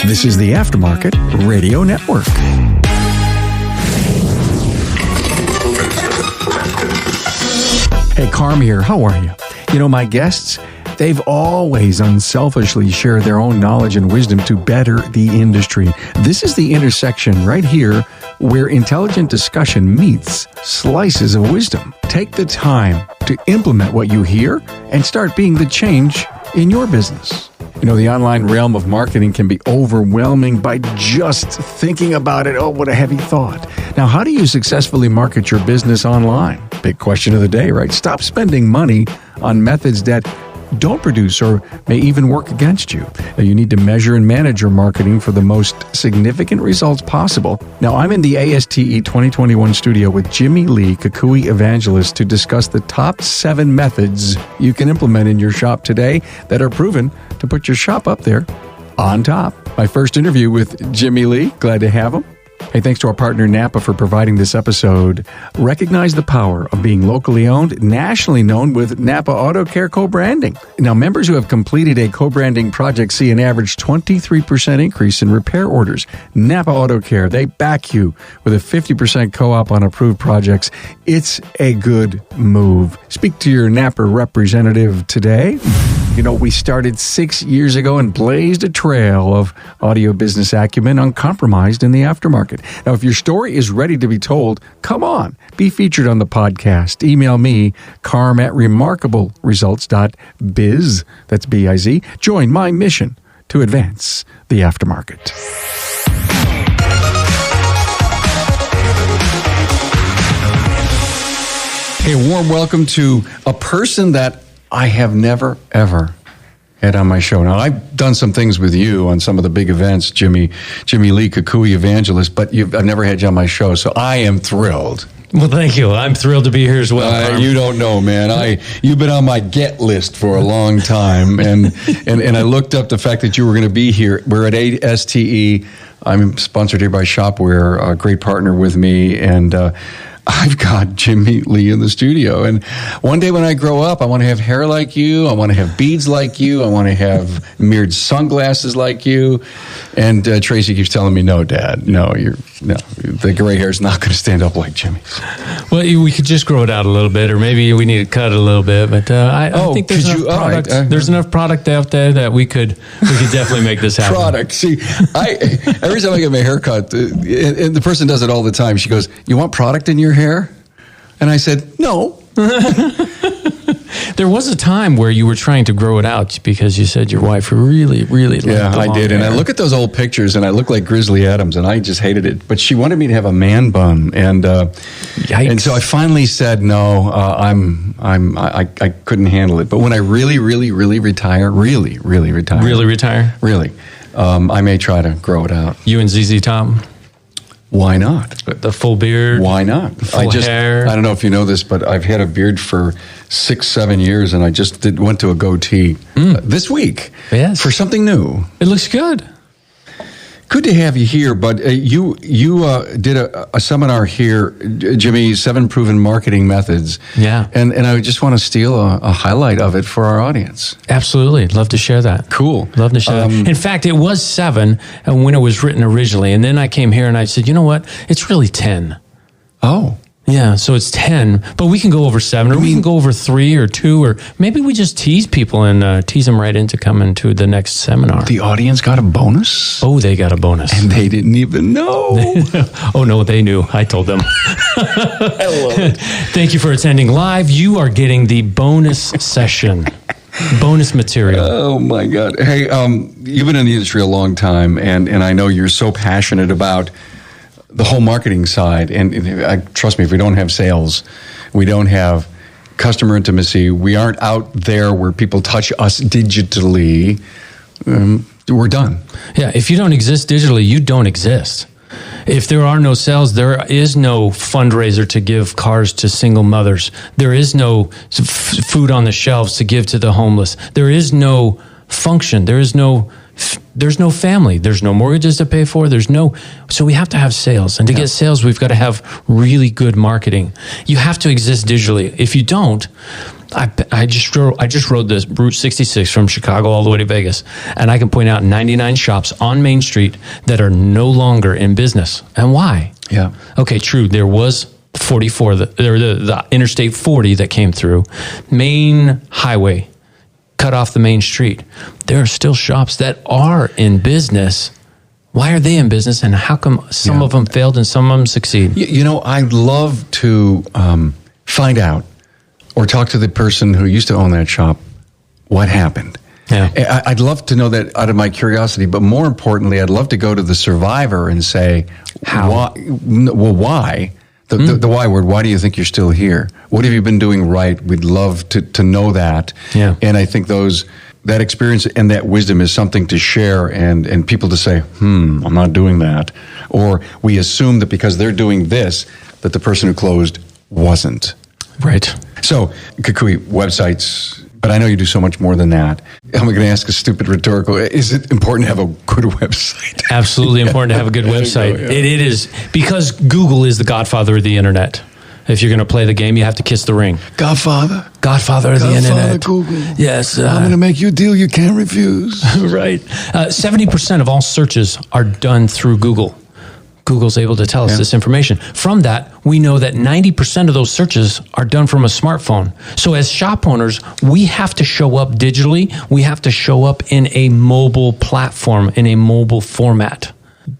This is the Aftermarket Radio Network. Hey, Carm here. How are you? You know, my guests, they've always unselfishly shared their own knowledge and wisdom to better the industry. This is the intersection right here where intelligent discussion meets slices of wisdom. Take the time to implement what you hear and start being the change in your business. You know, the online realm of marketing can be overwhelming by just thinking about it. Oh, what a heavy thought. Now, how do you successfully market your business online? Big question of the day, right? Stop spending money on methods that don't produce or may even work against you. Now, you need to measure and manage your marketing for the most significant results possible. Now, I'm in the ASTE 2021 studio with Jimmy Lee, KuKui Evangelist, to discuss the top 7 methods you can implement in your shop today that are proven to put your shop up there on top. My first interview with Jimmy Lee. Glad to have him. Hey, thanks to our partner Napa for providing this episode. Recognize the power of being locally owned, nationally known with Napa Auto Care co-branding. Now, members who have completed a co-branding project see an average 23% increase in repair orders. Napa Auto Care, they back you with a 50% co-op on approved projects. It's a good move. Speak to your Napa representative today. You know, we started 6 years ago and blazed a trail of audio business acumen uncompromised in the aftermarket. Now, if your story is ready to be told, come on, be featured on the podcast. Email me, carm@remarkableresults.biz. That's B-I-Z. Join my mission to advance the aftermarket. Hey, a warm welcome to a person that I have never, ever had on my show. Now, I've done some things with you on some of the big events, Jimmy Lee, KuKui Evangelist, but I've never had you on my show, so I am thrilled. Well, thank you. I'm thrilled to be here as well. You don't know, man. You've been on my get list for a long time, and I looked up the fact that you were going to be here. We're at ASTE. I'm sponsored here by Shopware, a great partner with me, and I've got Jimmy Lee in the studio. And one day when I grow up, I want to have hair like you. I want to have beads like you. I want to have mirrored sunglasses like you. And Tracy keeps telling me, no, Dad, no, the gray hair is not going to stand up like Jimmy's. Well, we could just grow it out a little bit, or maybe we need to cut it a little bit. But I think there's enough product. There's enough product out there that we could definitely make this happen. Product. See, every time I get my hair cut, and the person does it all the time, she goes, "You want product in your hair?" And I said, "No." There was a time where you were trying to grow it out because you said your wife really liked I did. hair. And I look at those old pictures and I look like Grizzly Adams, and I just hated it. But she wanted me to have a man bun, and so I finally said no. I couldn't handle it. But when I really retire, I may try to grow it out. You and ZZ Top? Why not? The full beard? Why not? Full hair? I don't know if you know this, but I've had a beard for 6-7 years, and I just went to a goatee this week for something new. It looks good. Good to have you here, but you did a seminar here, Jimmy, 7 Proven Marketing Methods. Yeah. And I just want to steal a highlight of it for our audience. Absolutely. Love to share that. Cool. Love to share that. In fact, it was 7 when it was written originally, and then I came here and I said, you know what? It's really 10. Oh. Yeah, so it's 10, but we can go over 7, or we can go over 3 or 2, or maybe we just tease people and tease them right into coming to the next seminar. The audience got a bonus? Oh, they got a bonus. And they didn't even know. Oh, no, they knew. I told them. I love it. Thank you for attending live. You are getting the bonus session. Bonus material. Oh, my God. Hey, you've been in the industry a long time, and I know you're so passionate about the whole marketing side, and trust me, if we don't have sales, we don't have customer intimacy, we aren't out there where people touch us digitally, we're done. Yeah, if you don't exist digitally, you don't exist. If there are no sales, there is no fundraiser to give cars to single mothers. There is no food on the shelves to give to the homeless. There is no function. There's no family. There's no mortgages to pay for. So we have to have sales. And to get sales, we've got to have really good marketing. You have to exist digitally. If you don't, I just rode this Route 66 from Chicago all the way to Vegas, and I can point out 99 shops on Main Street that are no longer in business. And why? Yeah. Okay, true. There was 44, the Interstate 40 that came through. Main highway cut off the main street. There are still shops that are in business. Why are they in business, and how come some of them failed and some of them succeed? You know, I'd love to find out or talk to the person who used to own that shop what happened. Yeah. I'd love to know that out of my curiosity, but more importantly, I'd love to go to the survivor and say, how? Why? The why word, why do you think you're still here? What have you been doing right? We'd love to know that. Yeah. And I think that experience and that wisdom is something to share and people to say, I'm not doing that. Or we assume that because they're doing this, that the person who closed wasn't. Right. So, KuKui, websites, but I know you do so much more than that. I'm going to ask a stupid rhetorical, is it important to have a good website? Absolutely important to have a good website. Yeah. It is, because Google is the godfather of the internet. If you're going to play the game, you have to kiss the ring. Godfather of the internet. Google. Yes. I'm going to make you a deal you can't refuse. Right. 70% of all searches are done through Google. Google's able to tell us this information. From that, we know that 90% of those searches are done from a smartphone. So as shop owners, we have to show up digitally. We have to show up in a mobile platform, in a mobile format.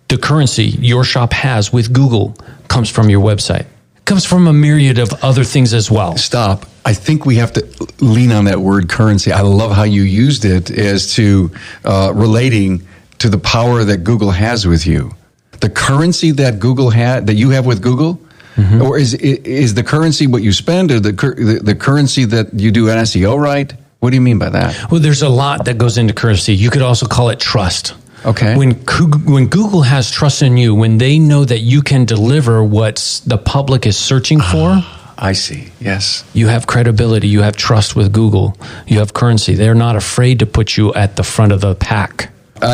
The currency your shop has with Google comes from your website. Comes from a myriad of other things as well. Stop. I think we have to lean on that word currency. I love how you used it as to relating to the power that Google has with you. The currency that Google that you have with Google, or is the currency what you spend, or the currency that you do an SEO right? What do you mean by that? Well, there's a lot that goes into currency. You could also call it trust. Okay. When Google has trust in you, when they know that you can deliver what the public is searching for, I see. Yes. You have credibility. You have trust with Google. You have currency. They're not afraid to put you at the front of the pack.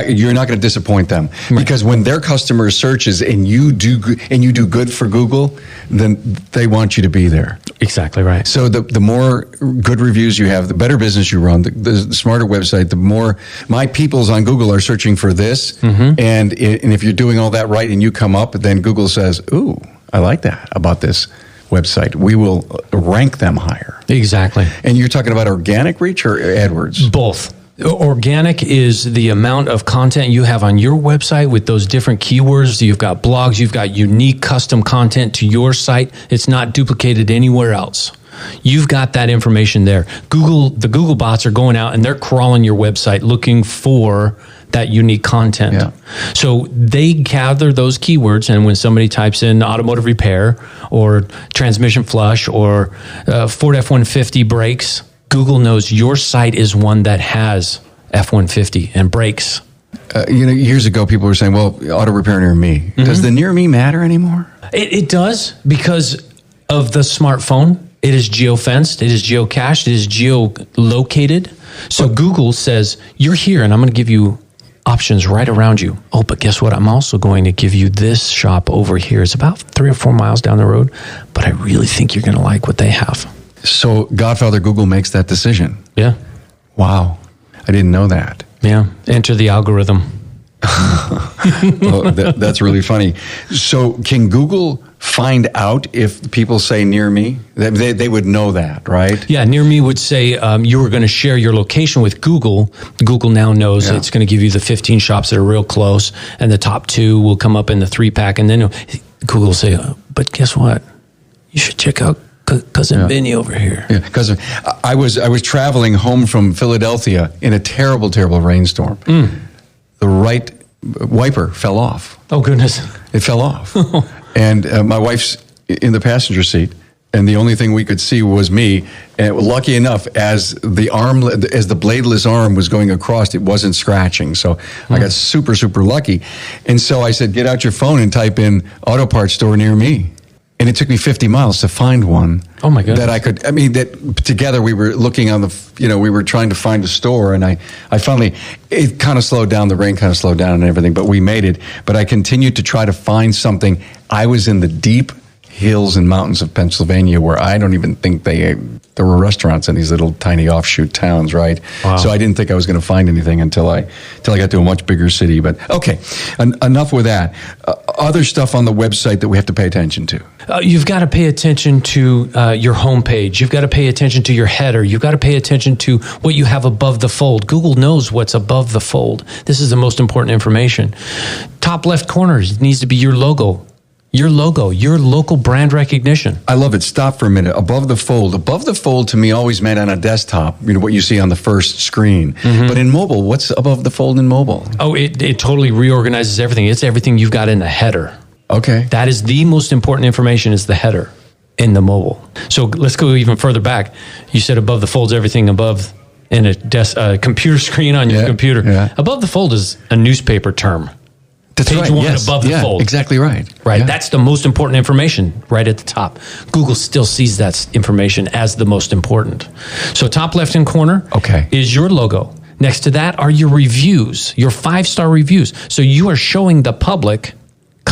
You're not going to disappoint them, because when their customer searches and you do good for Google, then they want you to be there. Exactly right. So the more good reviews you have, the better business you run, the smarter website, the more my peoples on Google are searching for this. And if you're doing all that right and you come up, then Google says, "Ooh, I like that about this website. We will rank them higher." Exactly. And you're talking about organic reach or AdWords? Both. Organic is the amount of content you have on your website with those different keywords. You've got blogs, you've got unique custom content to your site. It's not duplicated anywhere else. You've got that information there. The Google bots are going out and they're crawling your website looking for that unique content. Yeah. So they gather those keywords, and when somebody types in automotive repair or transmission flush or Ford F-150 brakes, Google knows your site is one that has F-150 and brakes. Years ago, people were saying, well, auto repair near me. Does the near me matter anymore? It does, because of the smartphone. It is geofenced, it is geocached, it is geolocated. So Google says, you're here, and I'm going to give you options right around you. Oh, but guess what? I'm also going to give you this shop over here. It's about 3 or 4 miles down the road, but I really think you're going to like what they have. So Godfather Google makes that decision. Yeah. Wow. I didn't know that. Yeah. Enter the algorithm. That's really funny. So can Google find out if people say near me? They would know that, right? Yeah. Near me would say you were going to share your location with Google. Google now knows it's going to give you the 15 shops that are real close, and the top 2 will come up in the 3-pack. And then Google will say, but guess what? You should check out Cousin Benny over here. Yeah, because I was traveling home from Philadelphia in a terrible, terrible rainstorm. The right wiper fell off. Oh, goodness. It fell off. And my wife's in the passenger seat, and the only thing we could see was me. And lucky enough, as the bladeless arm was going across, it wasn't scratching. So I got super, super lucky. And so I said, get out your phone and type in auto parts store near me. And it took me 50 miles to find one. Oh my goodness. That I could, that together we were looking on we were trying to find a store, and I finally, it kind of slowed down, the rain kind of slowed down and everything, but we made it. But I continued to try to find something. I was in the deep hills and mountains of Pennsylvania where I don't even think there were restaurants in these little tiny offshoot towns, right? Wow. So I didn't think I was going to find anything until I got to a much bigger city. But okay, enough with that. Other stuff on the website that we have to pay attention to. You've got to pay attention to your homepage. You've got to pay attention to your header. You've got to pay attention to what you have above the fold. Google knows what's above the fold. This is the most important information. Top left corner needs to be your logo. Your logo, your local brand recognition. I love it. Stop for a minute. Above the fold. Above the fold to me always meant on a desktop, what you see on the first screen. Mm-hmm. But in mobile, what's above the fold in mobile? Oh, it totally reorganizes everything. It's everything you've got in the header. Okay. That is the most important information is the header in the mobile. So let's go even further back. You said above the fold's everything above in a computer screen on your computer. Yeah. Above the fold is a newspaper term. That's Page right. one Yes. above the fold. Exactly right. Right. Yeah. That's the most important information right at the top. Google still sees that information as the most important. So top left-hand corner is your logo. Next to that are your reviews, your 5-star reviews. So you are showing the public,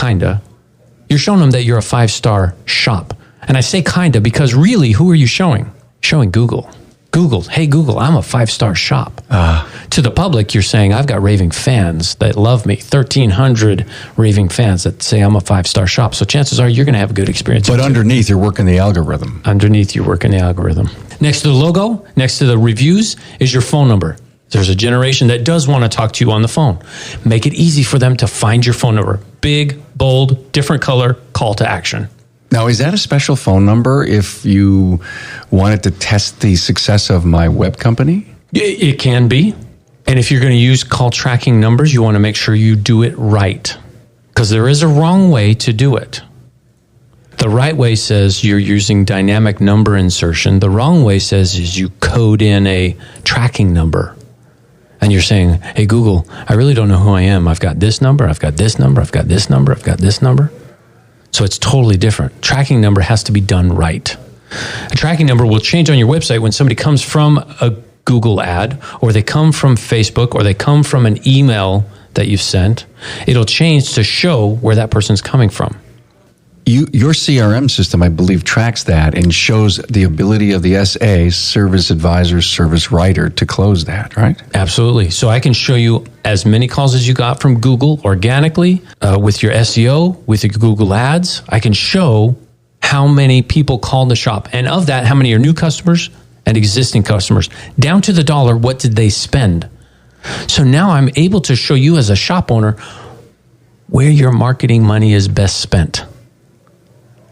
you're showing them that you're a 5-star shop. And I say kinda because really, who are you showing? Showing Google. Google, hey Google, I'm a 5-star shop. To the public, you're saying, I've got raving fans that love me. 1,300 raving fans that say I'm a 5-star shop. So chances are you're going to have a good experience. But underneath, you're working the algorithm. Underneath, you're working the algorithm. Next to the logo, next to the reviews, is your phone number. There's a generation that does want to talk to you on the phone. Make it easy for them to find your phone number. Big, bold, different color, call to action. Now, is that a special phone number if you wanted to test the success of my web company? It can be. And if you're going to use call tracking numbers, you want to make sure you do it right. Because there is a wrong way to do it. The right way says you're using dynamic number insertion. The wrong way says is you code in a tracking number. And you're saying, hey, Google, I really don't know who I am. I've got this number, I've got this number, I've got this number, I've got this number. So it's totally different. Tracking number has to be done right. A tracking number will change on your website when somebody comes from a Google ad, or they come from Facebook, or they come from an email that you've sent. It'll change to show where that person's coming from. Your CRM system, I believe, tracks that and shows the ability of the SA, service advisor, service writer, to close that, right? Absolutely. So I can show you as many calls as you got from Google organically, with your SEO, with your Google ads. I can show how many people called the shop. And of that, how many are new customers and existing customers. Down to the dollar, what did they spend? So now I'm able to show you as a shop owner where your marketing money is best spent.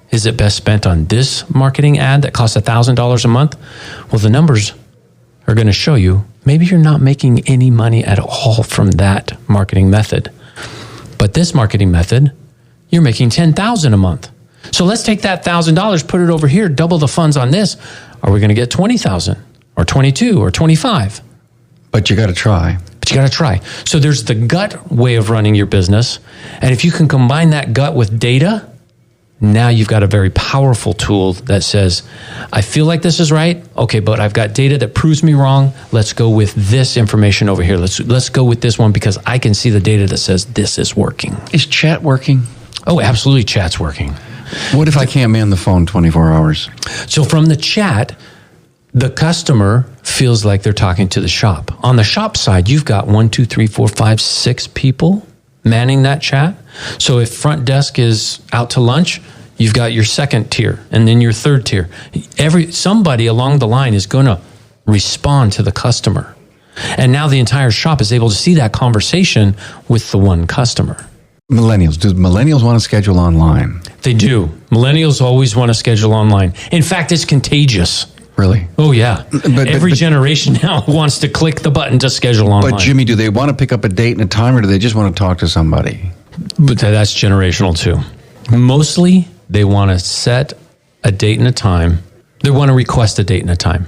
Is it best spent on this marketing ad that costs $1,000 a month? Well, the numbers are going to show you maybe you're not making any money at all from that marketing method. But this marketing method, you're making $10,000 a month. So let's take that $1,000, put it over here, double the funds on this. Are we going to get $20,000 or $22,000 or $25,000? But you got to try. But you got to try. So there's the gut way of running your business. And if you can combine that gut with data, now you've got a very powerful tool that says, I feel like this is right. Okay, but I've got data that proves me wrong. Let's go with this information over here. Let's go with this one because I can see the data that says this is working. Is chat working? Oh, absolutely, chat's working. What if I can't man the phone 24 hours? So from the chat, the customer feels like they're talking to the shop. On the shop side, you've got 1, 2, 3, 4, 5, 6 people manning that chat. So if front desk is out to lunch, you've got your second tier and then your third tier. Somebody along the line is going to respond to the customer. And now the entire shop is able to see that conversation with the one customer. Millennials. Do millennials want to schedule online? They do. Millennials always want to schedule online. In fact, it's contagious. Really? Oh, yeah. Every generation now wants to click the button to schedule online. But, Jimmy, do they want to pick up a date and a time, or do they just want to talk to somebody? But that's generational, too. Mostly, they want to set a date and a time. They want to request a date and a time.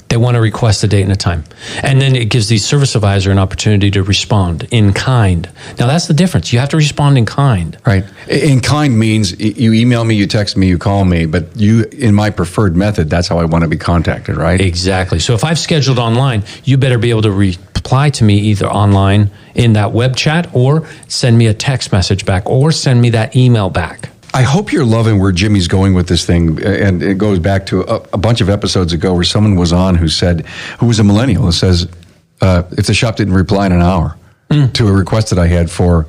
They want to request a date and a time. And then it gives the service advisor an opportunity to respond in kind. Now, that's the difference. You have to respond in kind. Right. In kind means you email me, you text me, you call me, but you, in my preferred method, that's how I want to be contacted, right? Exactly. So if I've scheduled online, you better be able to reply to me either online in that web chat or send me a text message back or send me that email back. I hope you're loving where Jimmy's going with this thing, and it goes back to a bunch of episodes ago where someone was on who was a millennial, who says, if the shop didn't reply in an hour to a request that I had for,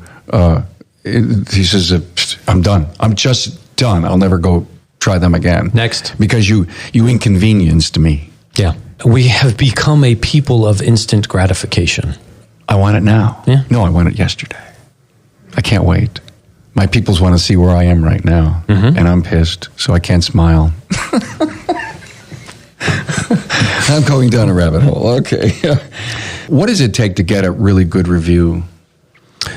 he says, I'm done. I'm just done. I'll never go try them again. Next. Because you inconvenienced me. Yeah. We have become a people of instant gratification. I want it now. Yeah. No, I want it yesterday. I can't wait. My peoples want to see where I am right now, and I'm pissed, so I can't smile. I'm going down a rabbit hole. Okay. What does it take to get a really good review?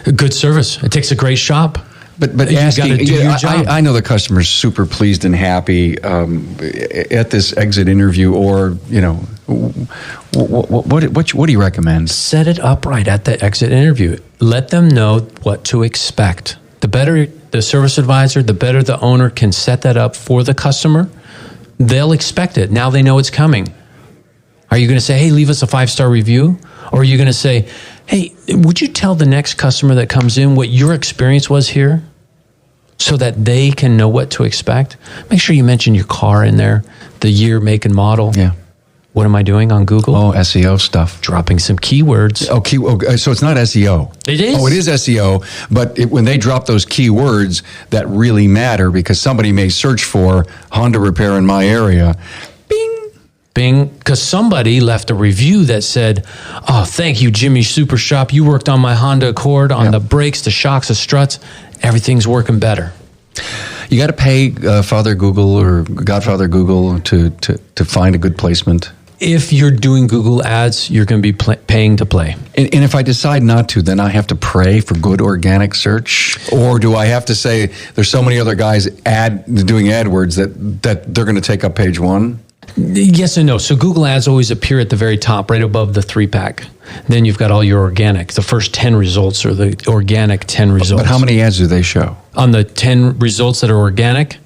A good service. It takes a great shop. But you asking, gotta do your job. I know the customer's super pleased and happy at this exit interview, or what do you recommend? Set it up right at the exit interview. Let them know what to expect. The better the service advisor, the better the owner can set that up for the customer. They'll expect it. Now they know it's coming. Are you going to say, hey, leave us a 5-star review? Or are you going to say, hey, would you tell the next customer that comes in what your experience was here so that they can know what to expect? Make sure you mention your car in there, the year, make, and model. Yeah. What am I doing on Google? Oh, SEO stuff. Dropping some keywords. So it's not SEO. It is. Oh, it is SEO, but when they drop those keywords that really matter, because somebody may search for Honda repair in my area, Bing, because somebody left a review that said, oh, thank you, Jimmy Super Shop. You worked on my Honda Accord, on the brakes, the shocks, the struts. Everything's working better. You got to pay Father Google or Godfather Google to find a good placement. If you're doing Google ads, you're going to be paying to play. And if I decide not to, then I have to pray for good organic search? Or do I have to say there's so many other guys doing AdWords that they're going to take up page one? Yes and no. So Google ads always appear at the very top, right above the 3-pack. Then you've got all your organic. The first 10 results are the organic 10 results. But how many ads do they show? On the 10 results that are organic,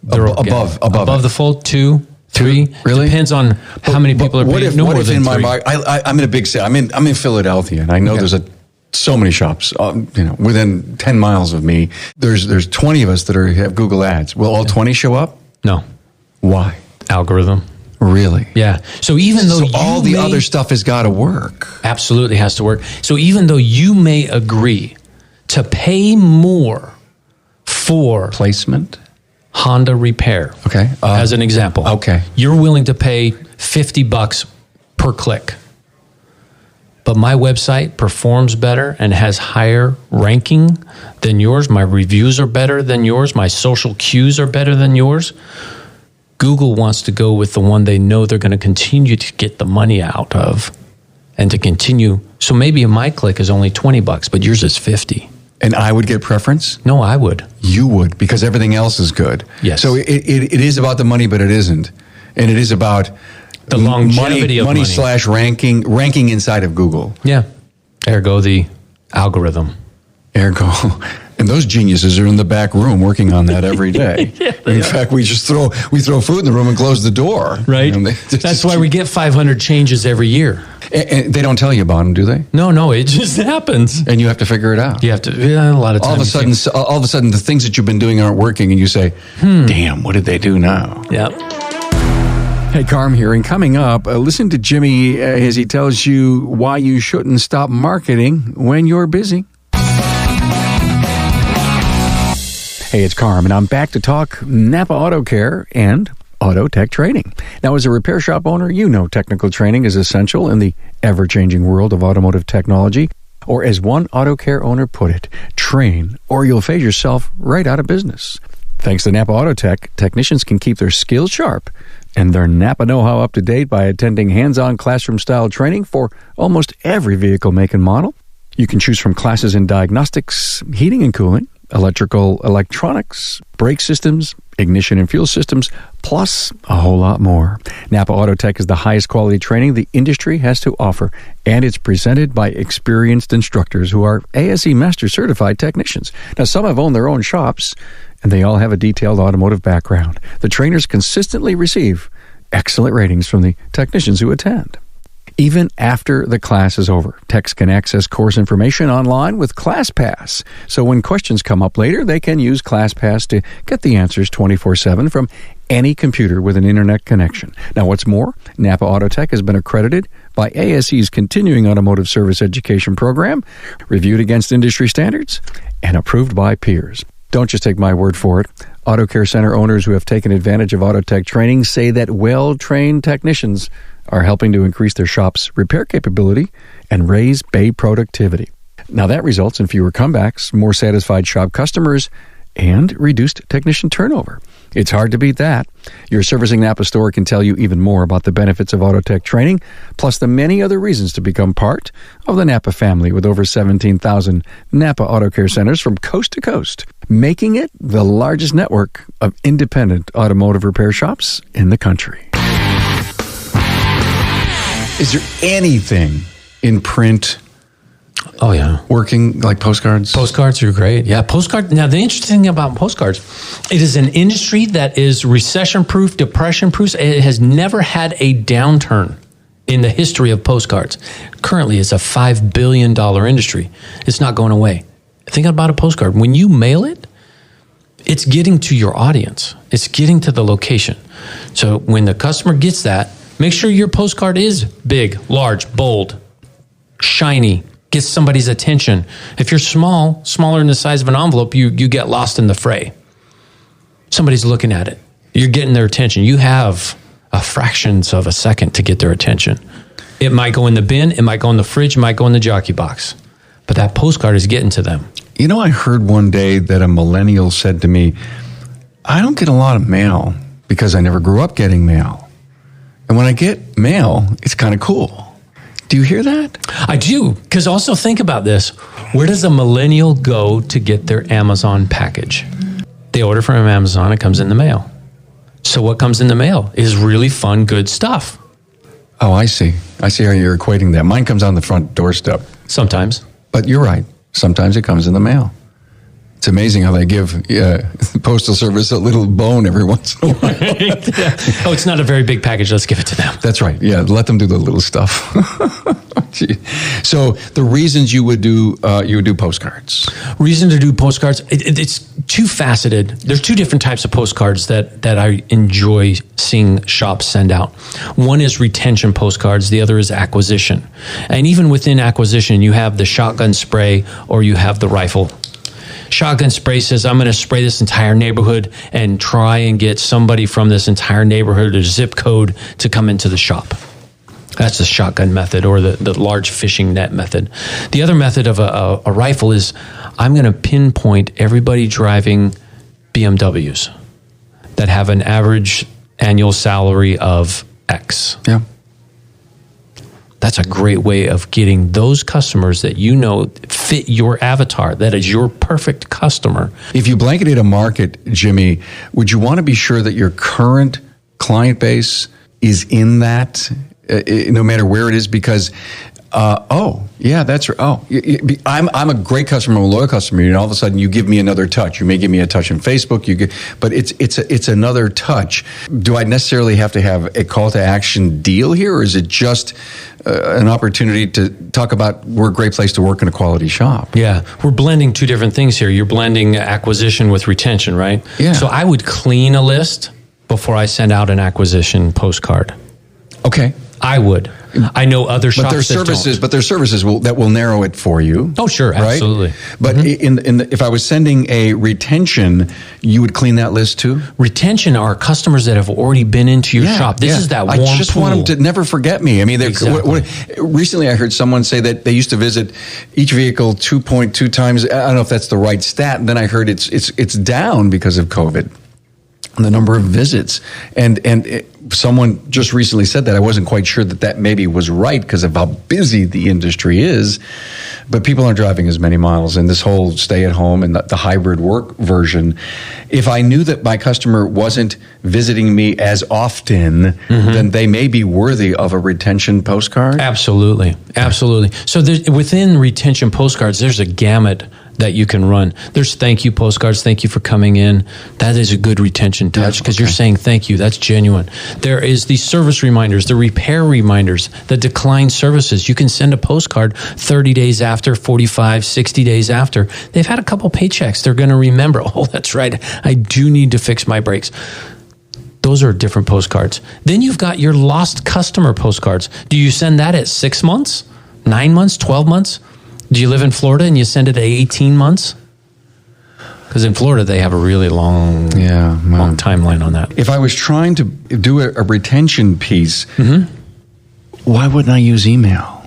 they're above the fold, 2, 3. Really? Depends on how many people are paying. What if in my market, I'm in a big city. I'm in Philadelphia, and I know there's so many shops, within 10 miles of me. There's 20 of us that have Google ads. Will all 20 show up? No. Why? Algorithm. Really? Yeah. So even though all the other stuff has got to work. Absolutely has to work. So even though you may agree to pay more for placement, Honda repair. Okay. As an example. Okay. You're willing to pay $50 per click. But my website performs better and has higher ranking than yours. My reviews are better than yours. My social cues are better than yours. Google wants to go with the one they know they're going to continue to get the money out of and to continue. So maybe my click is only $20, but yours is $50. And I would get preference? No, I would. You would, because everything else is good. Yes. So it is about the money, but it isn't. And it is about the longevity of money / ranking inside of Google. Yeah. Ergo the algorithm. Ergo. And those geniuses are in the back room working on that every day. In fact, we throw food in the room and close the door. Right. That's why we get 500 changes every year. And they don't tell you about them, do they? No, it just happens. And you have to figure it out. You have to. A lot of times. All of a sudden, the things that you've been doing aren't working, and you say, "Damn, what did they do now?" Yeah. Hey, Carm here, and coming up, listen to Jimmy as he tells you why you shouldn't stop marketing when you're busy. Hey, it's Carm, and I'm back to talk Napa Auto Care and auto tech training. Now, as a repair shop owner, you know technical training is essential in the ever-changing world of automotive technology. Or as one auto care owner put it, train or you'll phase yourself right out of business. Thanks to Napa Auto Tech, technicians can keep their skills sharp and their Napa know-how up to date by attending hands-on classroom-style training for almost every vehicle make and model. You can choose from classes in diagnostics, heating and cooling, electrical, electronics, brake systems, ignition and fuel systems, plus a whole lot more. Napa Auto Tech is the highest quality training the industry has to offer, and it's presented by experienced instructors who are ASE Master Certified technicians. Now, some have owned their own shops, and they all have a detailed automotive background. The trainers consistently receive excellent ratings from the technicians who attend. Even after the class is over, techs can access course information online with ClassPass. So when questions come up later, they can use ClassPass to get the answers 24/7 from any computer with an internet connection. Now, what's more, Napa Autotech has been accredited by ASE's Continuing Automotive Service Education Program, reviewed against industry standards, and approved by peers. Don't just take my word for it. Auto Care Center owners who have taken advantage of Autotech training say that well-trained technicians are helping to increase their shop's repair capability and raise bay productivity. Now that results in fewer comebacks, more satisfied shop customers, and reduced technician turnover. It's hard to beat that. Your Servicing Napa store can tell you even more about the benefits of Autotech training, plus the many other reasons to become part of the Napa family with over 17,000 Napa Auto Care Centers from coast to coast, making it the largest network of independent automotive repair shops in the country. Is there anything in print Oh, yeah. working, like postcards? Postcards are great. Yeah, postcard. Now, the interesting thing about postcards, it is an industry that is recession-proof, depression-proof. It has never had a downturn in the history of postcards. Currently, it's a $5 billion industry. It's not going away. Think about a postcard. When you mail it, it's getting to your audience. It's getting to the location. So when the customer gets that, make sure your postcard is big, large, bold, shiny, gets somebody's attention. If you're smaller than the size of an envelope, you get lost in the fray. Somebody's looking at it. You're getting their attention. You have a fractions of a second to get their attention. It might go in the bin, it might go in the fridge, it might go in the jockey box. But that postcard is getting to them. You know, I heard one day that a millennial said to me, I don't get a lot of mail because I never grew up getting mail. And when I get mail, it's kind of cool. Do you hear that? I do, because also think about this. Where does a millennial go to get their Amazon package? They order from Amazon, it comes in the mail. So what comes in the mail is really fun, good stuff. Oh, I see. I see how you're equating that. Mine comes on the front doorstep. Sometimes. But you're right. Sometimes it comes in the mail. It's amazing how they give the Postal Service a little bone every once in a while. Oh, it's not a very big package. Let's give it to them. That's right. Yeah, let them do the little stuff. So the reasons you would do postcards. Reason to do postcards, it's two-faceted. There's two different types of postcards that I enjoy seeing shops send out. One is retention postcards. The other is acquisition. And even within acquisition, you have the shotgun spray or you have the rifle. Shotgun spray says, I'm going to spray this entire neighborhood and try and get somebody from this entire neighborhood or zip code to come into the shop. That's the shotgun method or the large fishing net method. The other method of a rifle is I'm going to pinpoint everybody driving BMWs that have an average annual salary of X. Yeah. That's a great way of getting those customers that you know fit your avatar. That is your perfect customer. If you blanketed a market, Jimmy, would you want to be sure that your current client base is in that, no matter where it is? Because, that's right. Oh, I'm a great customer, I'm a loyal customer, and all of a sudden you give me another touch. You may give me a touch on Facebook, but it's another touch. Do I necessarily have to have a call to action deal here, or is it just an opportunity to talk about we're a great place to work in a quality shop? Yeah, we're blending two different things here. You're blending acquisition with retention, right? Yeah. So I would clean a list before I send out an acquisition postcard. Okay. I would. I know other shops there's services, but there's services that will narrow it for you. Oh, sure, absolutely. Right? But if I was sending a retention, you would clean that list too? Retention are customers that have already been into your shop. This is that warm pool. I just want them to never forget me. I mean, recently I heard someone say that they used to visit each vehicle 2.2 times. I don't know if that's the right stat. And then I heard it's down because of COVID. The number of visits. And someone just recently said that. I wasn't quite sure that maybe was right because of how busy the industry is. But people aren't driving as many miles. And this whole stay at home and the hybrid work version, if I knew that my customer wasn't visiting me as often, then they may be worthy of a retention postcard. Absolutely. Absolutely. So within retention postcards, there's a gamut that you can run. There's thank you postcards. Thank you for coming in. That is a good retention touch because you're saying thank you. That's genuine. There is the service reminders, the repair reminders, the decline services. You can send a postcard 30 days after, 45, 60 days after. They've had a couple paychecks. They're going to remember, oh, that's right. I do need to fix my brakes. Those are different postcards. Then you've got your lost customer postcards. Do you send that at 6 months, 9 months, 12 months? Do you live in Florida and you send it at 18 months? Because in Florida, they have a really long timeline on that. If I was trying to do a retention piece, why wouldn't I use email?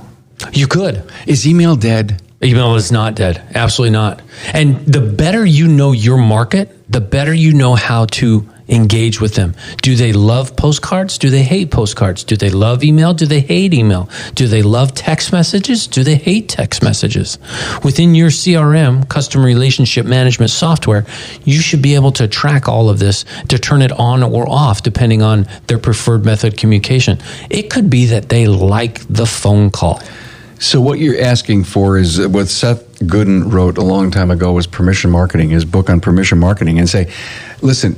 You could. Is email dead? Email is not dead. Absolutely not. And the better you know your market, the better you know how to engage with them. Do they love postcards? Do they hate postcards? Do they love email? Do they hate email? Do they love text messages? Do they hate text messages? Within your CRM, customer relationship management software, you should be able to track all of this to turn it on or off depending on their preferred method of communication. It could be that they like the phone call. So what you're asking for is what Seth Godin wrote a long time ago was permission marketing, his book on permission marketing, and say, listen,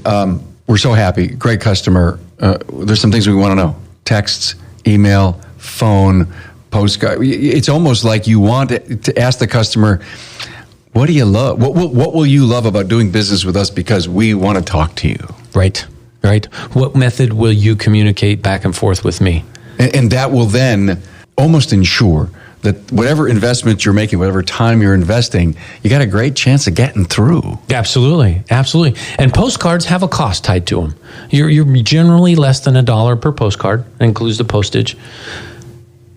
we're so happy, great customer. There's some things we want to know. Texts, email, phone, postcard. It's almost like you want to ask the customer, what do you love? What will you love about doing business with us because we want to talk to you? Right. What method will you communicate back and forth with me? And that will then almost ensure that whatever investments you're making, whatever time you're investing, you got a great chance of getting through. Absolutely. And postcards have a cost tied to them. You're generally less than $1 per postcard. That includes the postage.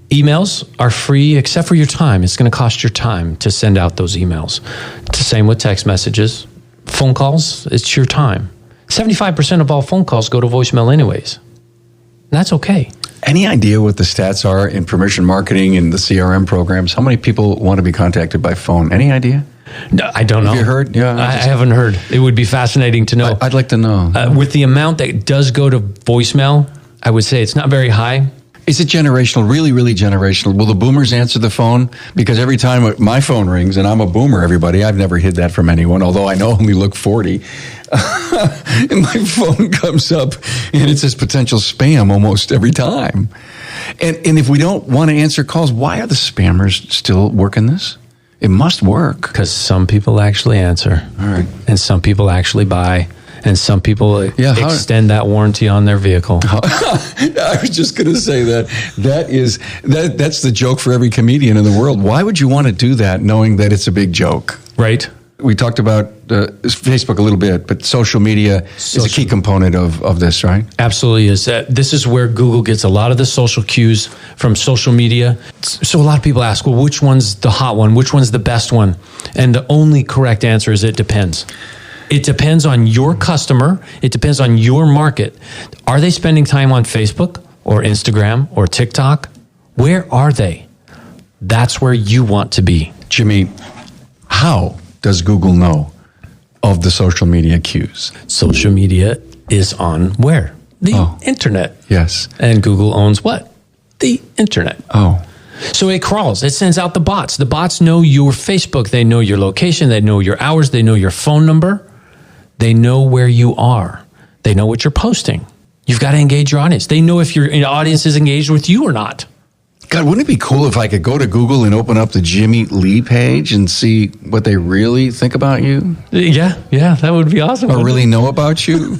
Emails are free except for your time. It's going to cost your time to send out those emails. It's the same with text messages. Phone calls, it's your time. 75% of all phone calls go to voicemail anyways. And that's okay. Any idea what the stats are in permission marketing and the CRM programs? How many people want to be contacted by phone? Any idea? No, I don't know. Have you heard? Yeah, I haven't heard. It would be fascinating to know. I'd like to know. With the amount that does go to voicemail, I would say it's not very high. Is it generational? Really, really generational? Will the boomers answer the phone? Because every time my phone rings, and I'm a boomer, everybody, I've never hid that from anyone, although I know I only look 40. And my phone comes up, and it says potential spam almost every time. And if we don't want to answer calls, why are the spammers still working this? It must work. Because some people actually answer. All right. And some people actually buy. And some people extend that warranty on their vehicle. I was just going to say that's the joke for every comedian in the world. Why would you want to do that knowing that it's a big joke? Right. We talked about Facebook a little bit, but social media is a key component of this, right? Absolutely is. This is where Google gets a lot of the social cues from social media. So a lot of people ask, well, which one's the hot one? Which one's the best one? And the only correct answer is it depends. It depends on your customer. It depends on your market. Are they spending time on Facebook or Instagram or TikTok? Where are they? That's where you want to be. Jimmy, how does Google know of the social media cues? Social media is on where? The internet. Yes. And Google owns what? The internet. Oh. So it crawls. It sends out the bots. The bots know your Facebook. They know your location. They know your hours. They know your phone number. They know where you are. They know what you're posting. You've got to engage your audience. They know if your audience is engaged with you or not. God, wouldn't it be cool if I could go to Google and open up the Jimmy Lee page and see what they really think about you? Yeah, that would be awesome. Or really know about you?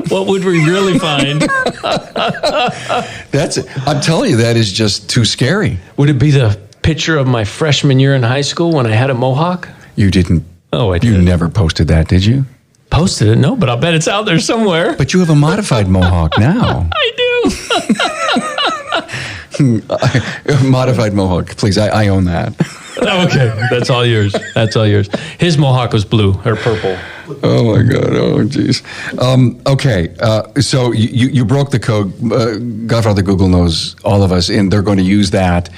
What would we really find? I'm telling you, that is just too scary. Would it be the picture of my freshman year in high school when I had a mohawk? You didn't. Oh, I did. You never posted that, did you? Posted it? No, but I'll bet it's out there somewhere. But you have a modified mohawk now. I do. Modified mohawk, please. I own that. Okay, that's all yours. That's all yours. His mohawk was blue or purple. Oh my God! Oh geez. Okay, so you broke the code. Godfather Google knows all of us, and they're going to use that.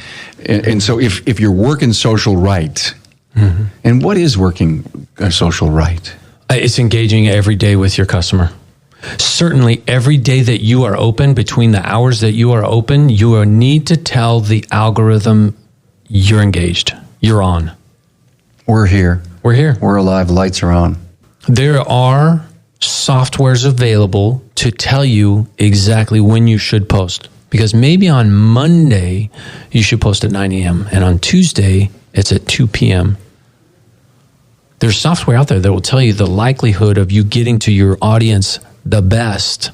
And so if you're working social right, and what is working social right? It's engaging every day with your customer. Certainly, every day that you are open, between the hours that you are open, you need to tell the algorithm you're engaged, you're on. We're here. We're here. We're alive. Lights are on. There are softwares available to tell you exactly when you should post. Because maybe on Monday, you should post at 9 a.m. And on Tuesday, it's at 2 p.m. There's software out there that will tell you the likelihood of you getting to your audience the best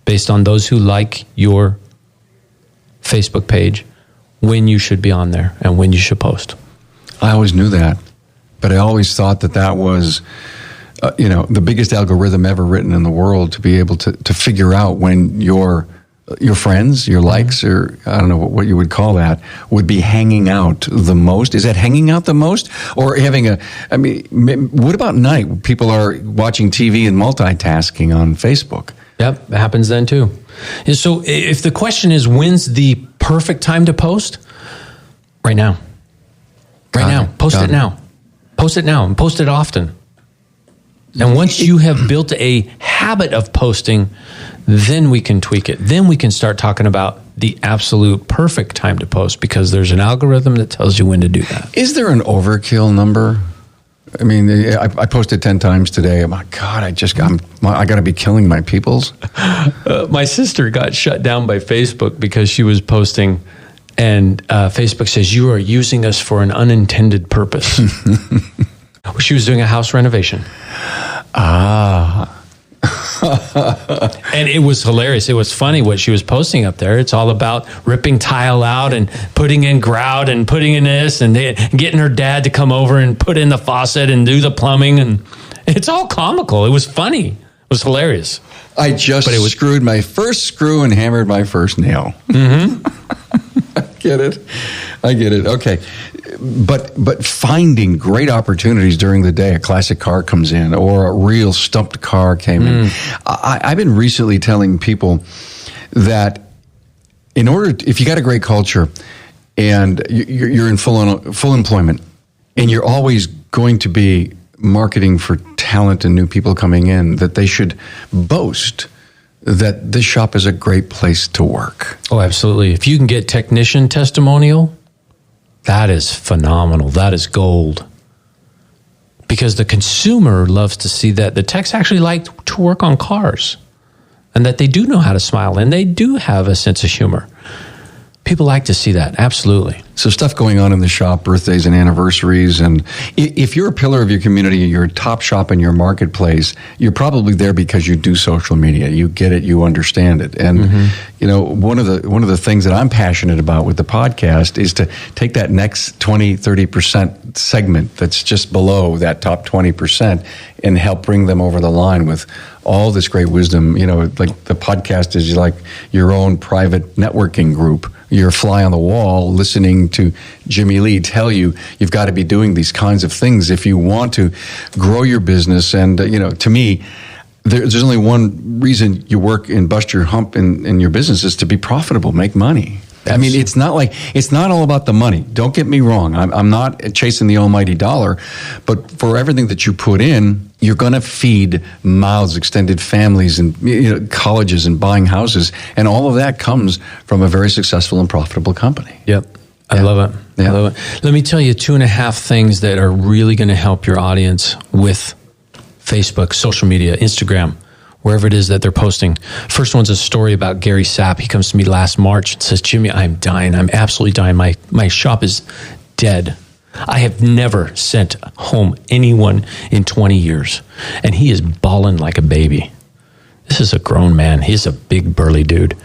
based on those who like your Facebook page, when you should be on there and when you should post. I always knew that, but I always thought that was, the biggest algorithm ever written in the world to be able to figure out when your friends, your likes, or I don't know what you would call that, would be hanging out the most. Is that hanging out the most? Or what about night? People are watching TV and multitasking on Facebook. Yep, it happens then too. And so if the question is, when's the perfect time to post? Right now. Post it now. Post it now and post it often. And once you have built a habit of posting, then we can tweak it. Then we can start talking about the absolute perfect time to post, because there's an algorithm that tells you when to do that. Is there an overkill number? I mean, I posted 10 times today. I'm like, God, I got to be killing my peoples. My sister got shut down by Facebook because she was posting, and Facebook says, you are using us for an unintended purpose. She was doing a house renovation. And it was hilarious. It was funny what she was posting up there. It's all about ripping tile out and putting in grout and putting in this and getting her dad to come over and put in the faucet and do the plumbing. And it's all comical. It was funny. It was hilarious. I just screwed my first screw and hammered my first nail. Mm-hmm. I get it. Okay. But finding great opportunities during the day, a classic car comes in or a real stumped car came in. I've been recently telling people that if you got a great culture and you're in full employment and you're always going to be marketing for talent and new people coming in, that they should boast that this shop is a great place to work. Oh, absolutely. If you can get technician testimonial, that is phenomenal. That is gold. Because the consumer loves to see that the techs actually like to work on cars and that they do know how to smile and they do have a sense of humor. People like to see that. Absolutely. So stuff going on in the shop, birthdays and anniversaries. And if you're a pillar of your community, you're a top shop in your marketplace, you're probably there because you do social media. You get it. You understand it. And, one of the things that I'm passionate about with the podcast is to take that next 20, 30% segment that's just below that top 20% and help bring them over the line with all this great wisdom. Like the podcast is like your own private networking group. You're a fly on the wall listening to Jimmy Lee tell you you've got to be doing these kinds of things if you want to grow your business. And, to me, there's only one reason you work and bust your hump in your business is to be profitable, make money. I mean, it's not all about the money. Don't get me wrong. I'm not chasing the almighty dollar, but for everything that you put in, you're going to feed mouths, extended families, and colleges and buying houses, and all of that comes from a very successful and profitable company. Yep. I love it. Yeah. I love it. Let me tell you 2.5 things that are really going to help your audience with Facebook, social media, Instagram, wherever it is that they're posting. First one's a story about Gary Sapp. He comes to me last March and says, Jimmy, I'm dying. I'm absolutely dying. My shop is dead. I have never sent home anyone in 20 years. And he is bawling like a baby. This is a grown man. He's a big, burly dude.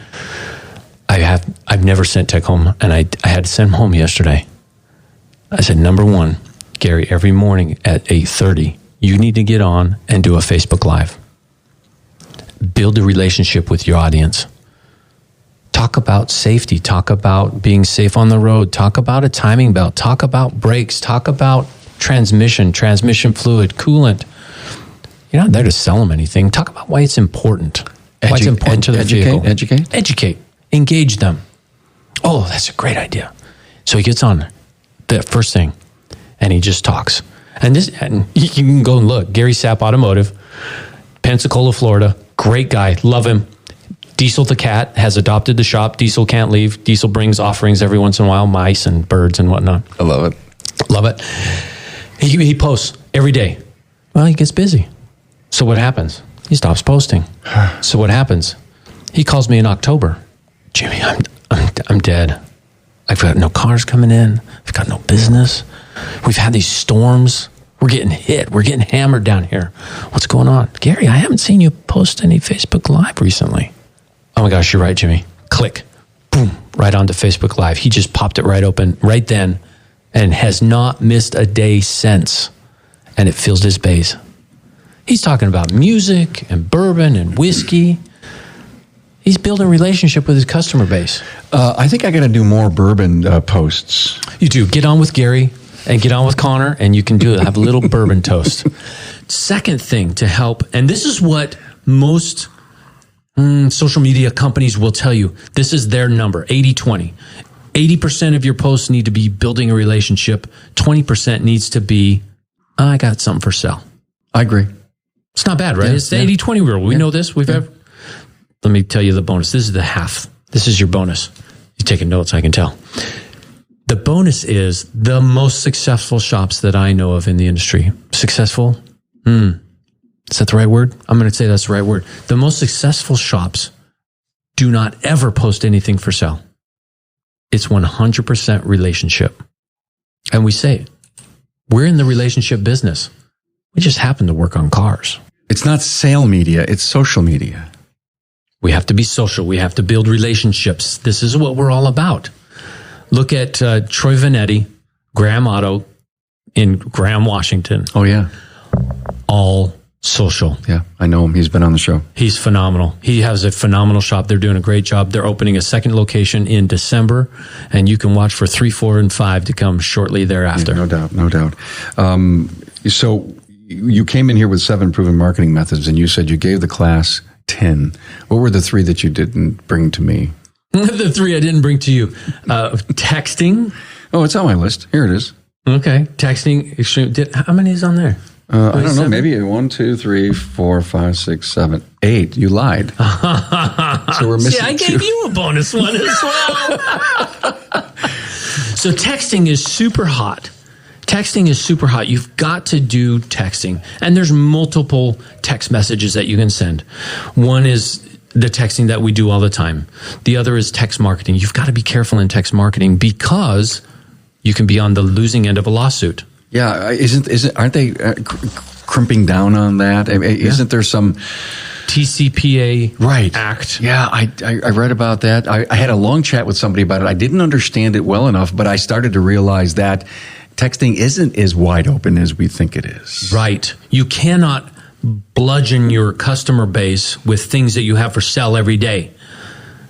I've never sent tech home, and I had to send him home yesterday. I said, number one, Gary, every morning at 8:30, you need to get on and do a Facebook Live. Build a relationship with your audience. Talk about safety. Talk about being safe on the road. Talk about a timing belt. Talk about brakes. Talk about transmission fluid, coolant. You're not there to sell them anything. Talk about why it's important. Why it's important to the vehicle. Educate. Engage them. Oh, that's a great idea. So he gets on the first thing and he just talks. And you can go and look. Gary Sapp Automotive, Pensacola, Florida. Great guy. Love him. Diesel the cat has adopted the shop. Diesel can't leave. Diesel brings offerings every once in a while, mice and birds and whatnot. I love it. Love it. He posts every day. Well, he gets busy. So what happens? He stops posting. So what happens? He calls me in October. Jimmy, I'm dead. I've got no cars coming in. I've got no business. We've had these storms. We're getting hit. We're getting hammered down here. What's going on? Gary, I haven't seen you post any Facebook Live recently. Oh my gosh, you're right, Jimmy. Click. Boom. Right onto Facebook Live. He just popped it right open right then and has not missed a day since. And it fills his base. He's talking about music and bourbon and whiskey. He's building a relationship with his customer base. I think I got to do more bourbon posts. You do. Get on with Gary and get on with Connor, and you can do it. Have a little bourbon toast. Second thing to help, and this is what most social media companies will tell you. This is their number, 80-20. 80% of your posts need to be building a relationship. 20% needs to be, I got something for sale. I agree. It's not bad, right? It's the 80-20 rule. We know this. Let me tell you the bonus. This is the half. This is your bonus. You're taking notes, I can tell. The bonus is the most successful shops that I know of in the industry. Successful? Is that the right word? I'm going to say that's the right word. The most successful shops do not ever post anything for sale. It's 100% relationship. And we say it. We're in the relationship business. We just happen to work on cars. It's not sale media. It's social media. We have to be social. We have to build relationships. This is what we're all about. Look at Troy Vanetti, Graham Auto in Graham, Washington. Oh, yeah. All social. Yeah, I know him. He's been on the show. He's phenomenal. He has a phenomenal shop. They're doing a great job. They're opening a second location in December, and you can watch for 3, 4, and 5 to come shortly thereafter. Yeah, no doubt. So you came in here with 7 proven marketing methods, and you said you gave the class 10. What were the 3 that you didn't bring to me? The 3 I didn't bring to you. Texting. Oh, it's on my list. Here it is. Okay. Texting. How many is on there? I don't know. 7? Maybe 1, 2, 3, 4, 5, 6, 7, 8. You lied. So we're missing. See, I gave you a bonus one as well. So texting is super hot. Texting is super hot. You've got to do texting. And there's multiple text messages that you can send. One is the texting that we do all the time. The other is text marketing. You've got to be careful in text marketing because you can be on the losing end of a lawsuit. Yeah, aren't they crimping down on that? Isn't there some TCPA Act? Yeah, I read about that. I had a long chat with somebody about it. I didn't understand it well enough, but I started to realize that texting isn't as wide open as we think it is. Right. You cannot bludgeon your customer base with things that you have for sale every day.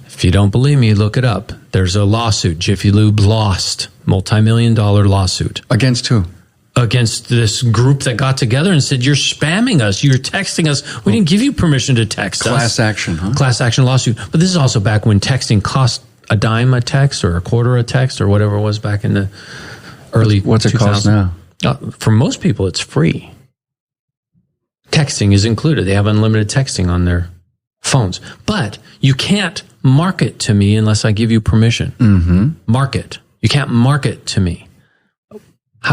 If you don't believe me, look it up. There's a lawsuit. Jiffy Lube lost multi-million-dollar lawsuit. Against who? Against this group that got together and said, you're spamming us. You're texting us. We didn't give you permission to text us. Class action, huh? Class action lawsuit. But this is also back when texting cost a dime a text or a quarter a text or whatever it was back in the early 2000s. What's it cost now? For most people, it's free. Texting is included. They have unlimited texting on their phones. But you can't market to me unless I give you permission. Mm-hmm. Market. You can't market to me.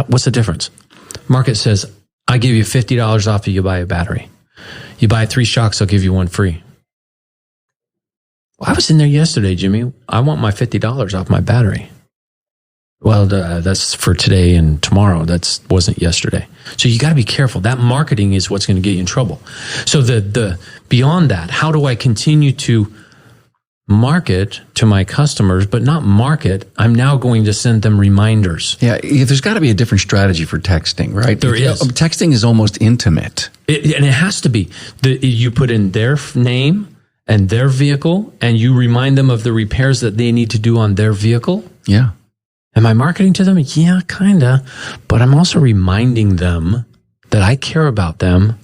What's the difference? Market says, I give you $50 off if you buy a battery. You buy 3 shocks, I'll give you 1 free. Well, I was in there yesterday, Jimmy. I want my $50 off my battery. Well, that's for today and tomorrow. That wasn't yesterday. So you got to be careful. That marketing is what's going to get you in trouble. So the beyond that, how do I continue to market to my customers, but not market? I'm now going to send them reminders. Yeah, there's got to be a different strategy for texting, right? There is. Texting is almost intimate. And it has to be. You put in their name and their vehicle, and you remind them of the repairs that they need to do on their vehicle. Yeah. Am I marketing to them? Yeah, kind of. But I'm also reminding them that I care about them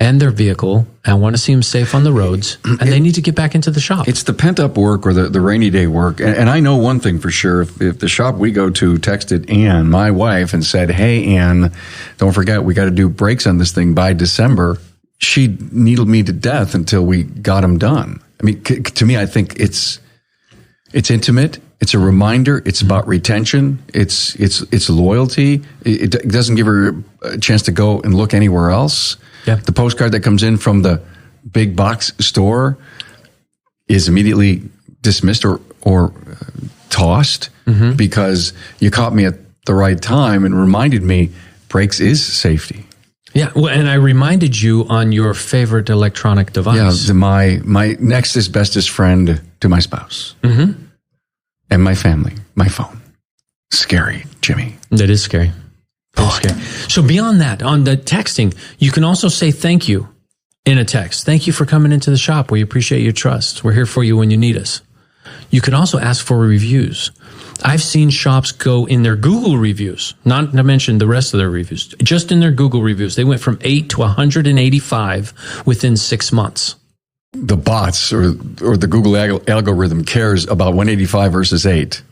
and their vehicle. And I want to see them safe on the roads. And they need to get back into the shop. It's the pent-up work or the rainy day work. And I know one thing for sure. If the shop we go to texted Ann, my wife, and said, hey, Ann, don't forget, we got to do brakes on this thing by December, she needled me to death until we got them done. I mean, to me, I think it's intimate. It's a reminder. It's about retention. It's loyalty. It doesn't give her a chance to go and look anywhere else. Yeah. The postcard that comes in from the big box store is immediately dismissed or tossed because you caught me at the right time and reminded me brakes is safety. Yeah, well, and I reminded you on your favorite electronic device. Yeah, my nextest, bestest friend to my spouse. And my family, my phone. Scary, Jimmy. That is scary. Scary. So beyond that, on the texting, you can also say thank you in a text. Thank you for coming into the shop. We appreciate your trust. We're here for you when you need us. You can also ask for reviews. I've seen shops go in their Google reviews, not to mention the rest of their reviews, just in their Google reviews. They went from 8 to 185 within 6 months. The bots or the Google algorithm cares about 185 versus 8.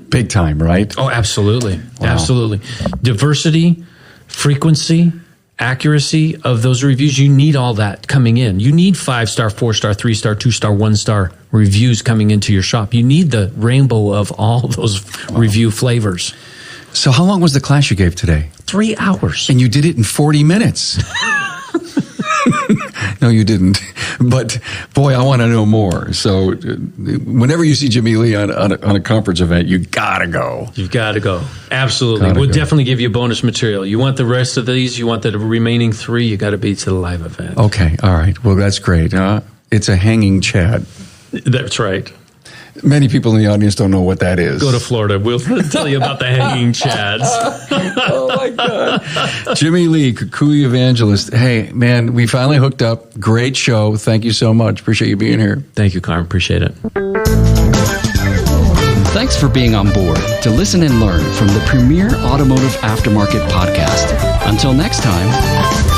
Big time, right? Oh, absolutely. Wow. Absolutely. Diversity, frequency, accuracy of those reviews. You need all that coming in. You need 5-star, 4-star, 3-star, 2-star, 1-star reviews coming into your shop. You need the rainbow of all those review flavors. So how long was the class you gave today? 3 hours. And you did it in 40 minutes. No, you didn't. But boy, I want to know more. So whenever you see Jimmy Lee on a conference event, you gotta go. You've got to go. Absolutely. We'll definitely give you bonus material. You want the rest of these? You want the remaining 3? You got to be to the live event. Okay. All right. Well, that's great. It's a hanging Chad. That's right. Many people in the audience don't know what that is. Go to Florida. We'll tell you about the hanging chads. Oh, my God. Jimmy Lee, KuKui Evangelist. Hey, man, we finally hooked up. Great show. Thank you so much. Appreciate you being here. Thank you, Carm. Appreciate it. Thanks for being on board to listen and learn from the premier automotive aftermarket podcast. Until next time.